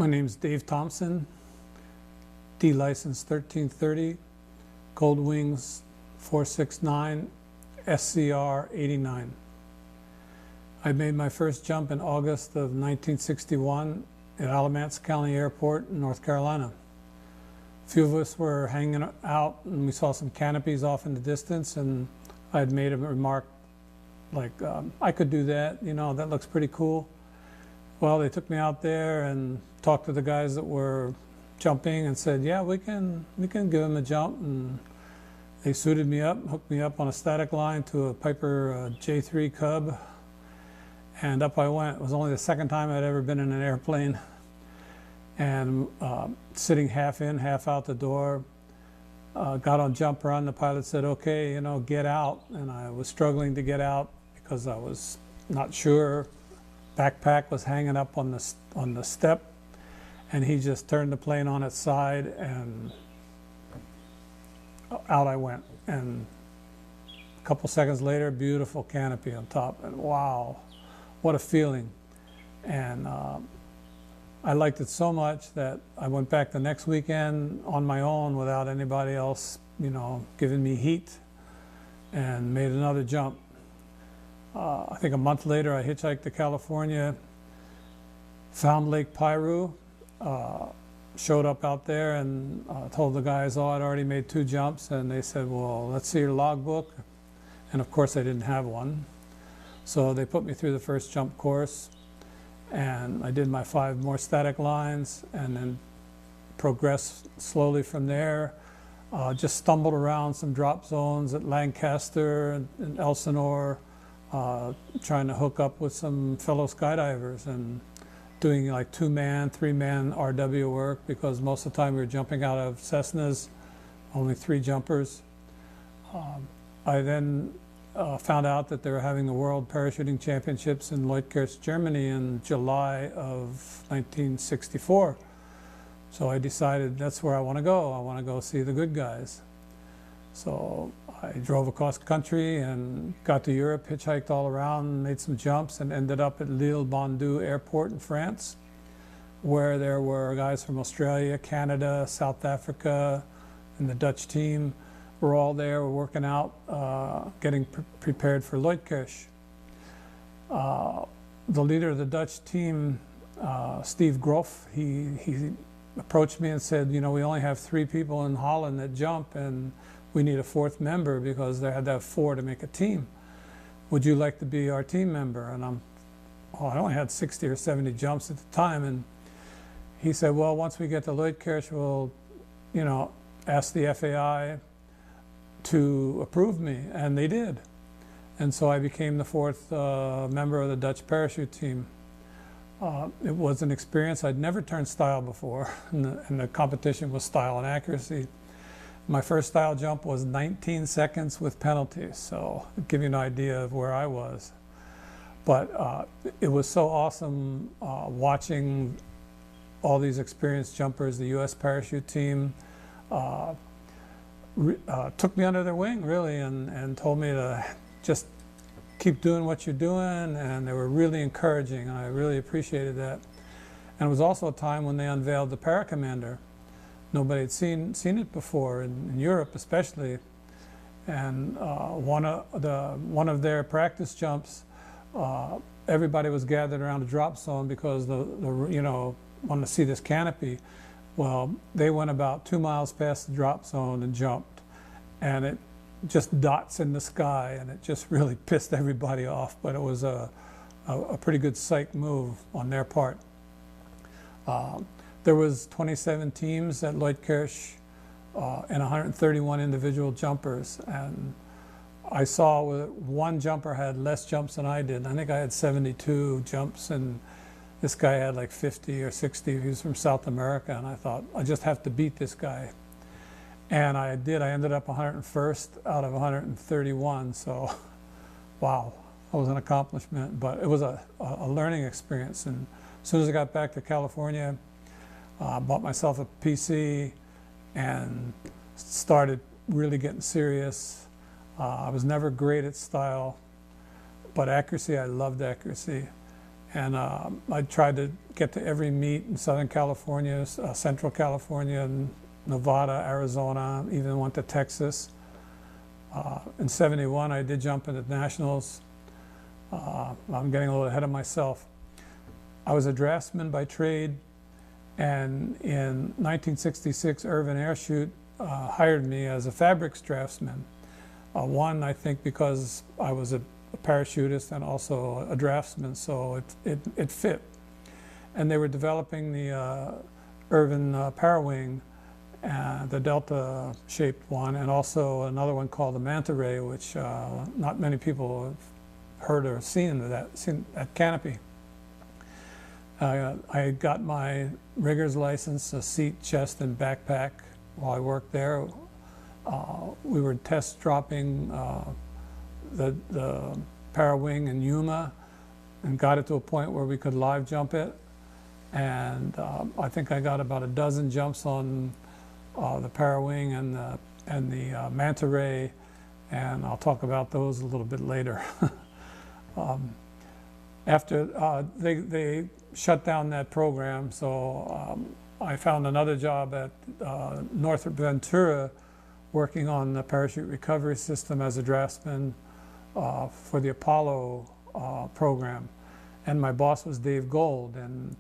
My name's Dave Thompson, D license 1330, Cold Wings 469, SCR 89. I made my first jump in August of 1961 at Allmets Airfield in North Carolina. A few of us were hanging out and we saw some canopies off in the distance, and I had made a remark like, I could do that, you know, that looks pretty cool. Well, they took me out there and talked to the guys that were jumping and said, yeah, we can give them a jump. And they suited me up, hooked me up on a static line to a Piper J3 Cub, and up I went. It was only the second time I'd ever been in an airplane. And sitting half in, half out the door, got on jump run. The pilot said, okay, you know, get out. And I was struggling to get out because I was not sure. Backpack was hanging up on the step, and he just turned the plane on its side and out I went. And a couple seconds later, beautiful canopy on top, and wow, what a feeling. And I liked it so much that I went back the next weekend on my own without anybody else, you know, giving me heat, and made another jump. I think a month later, I hitchhiked to California, found Lake Piru, showed up out there and told the guys, oh, I'd already made 2 jumps. And they said, well, let's see your logbook. And of course, I didn't have one. So they put me through the first jump course, and I did my 5 more static lines and then progressed slowly from there. Just stumbled around some drop zones at Lancaster and Elsinore, trying to hook up with some fellow skydivers and doing like 2-man, 3-man RW work, because most of the time we were jumping out of Cessnas, only 3 jumpers. I then found out that they were having the World Parachuting Championships in Leutkirch, Germany in July of 1964. So I decided that's where I want to go. I want to go see the good guys. So I drove across country and got to Europe, hitchhiked all around, made some jumps, and ended up at Lille-Bondoux Airport in France, where there were guys from Australia, Canada, South Africa, and the Dutch team were all there. We're working out, getting prepared for Leutkirch. The leader of the Dutch team, Steve Groff, he approached me and said, you know, we only have 3 people in Holland that jump, and we need a 4th member because they had to have 4 to make a team. Would you like to be our team member? And I only had 60 or 70 jumps at the time. And he said, well, once we get to Leutkirch, we'll, you know, ask the FAI to approve me. And they did. And so I became the 4th member of the Dutch parachute team. It was an experience. I'd never turned style before, and the competition was style and accuracy. My first style jump was 19 seconds with penalties, so to give you an idea of where I was. But it was so awesome watching all these experienced jumpers. The U.S. parachute team took me under their wing, really, and told me to just keep doing what you're doing, and they were really encouraging, and I really appreciated that. And it was also a time when they unveiled the Paracommander. Nobody had seen it before, in Europe especially. And one of their practice jumps, everybody was gathered around the drop zone because you know, wanted to see this canopy. Well, they went about 2 miles past the drop zone and jumped, and it just dots in the sky, and it just really pissed everybody off. But it was a pretty good psych move on their part. There was 27 teams at Leutkirch and 131 individual jumpers, and I saw one jumper had less jumps than I did. I think I had 72 jumps, and this guy had like 50 or 60. He was from South America, and I thought, I just have to beat this guy. And I did. I ended up 101st out of 131, so wow, that was an accomplishment. But it was a learning experience. And as soon as I got back to California, bought myself a PC and started really getting serious. I was never great at style, but accuracy, I loved accuracy. And I tried to get to every meet in Southern California, Central California, Nevada, Arizona, even went to Texas. In '71, I did jump into nationals. I'm getting a little ahead of myself. I was a draftsman by trade, and in 1966, Irvin Parachute hired me as a fabrics draftsman. One, I think because I was a parachutist and also a draftsman, so it fit. And they were developing the Irvin Parawing, the Delta-shaped one, and also another one called the Manta Ray, which not many people have heard or seen that canopy. I got my rigger's license, a seat, chest, and backpack while I worked there. We were test dropping the Parawing in Yuma and got it to a point where we could live jump it. And I think I got about a dozen jumps on the Parawing and the Manta Ray, and I'll talk about those a little bit later. After they shut down that program, so I found another job at Northrop Ventures, working on the parachute recovery system as a draftsman for the Apollo program. And my boss was Dave Gold, and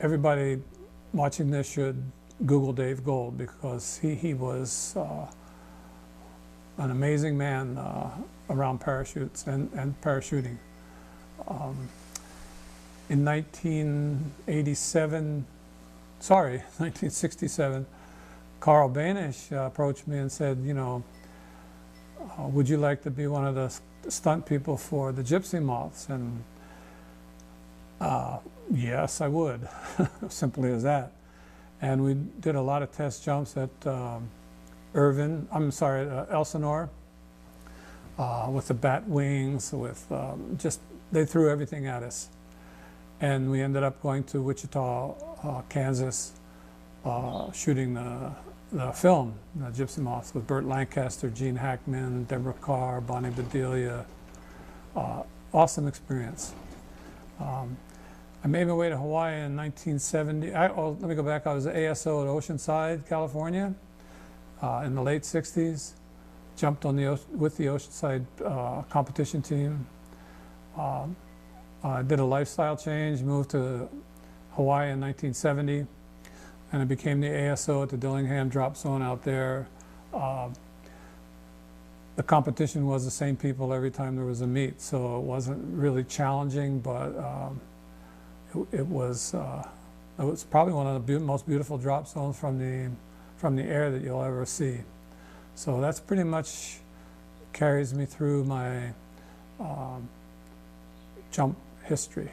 everybody watching this should Google Dave Gold, because he was an amazing man around parachutes and parachuting. In 1967, Carl Banish approached me and said, you know, would you like to be one of the stunt people for the Gypsy Moths? And yes, I would, simply as that. And we did a lot of test jumps at Elsinore, with the bat wings, with they threw everything at us. And we ended up going to Wichita, Kansas, shooting the film, the Gypsy Moths, with Burt Lancaster, Gene Hackman, Deborah Carr, Bonnie Bedelia. Awesome experience. I made my way to Hawaii in 1970. Let me go back. I was an ASO at Oceanside, California, in the late 60s. Jumped on with the Oceanside competition team. I did a lifestyle change, moved to Hawaii in 1970, and I became the ASO at the Dillingham drop zone out there. The competition was the same people every time there was a meet, so it wasn't really challenging, but it was probably one of the most beautiful drop zones from the air that you'll ever see. So that's pretty much carries me through my jump history.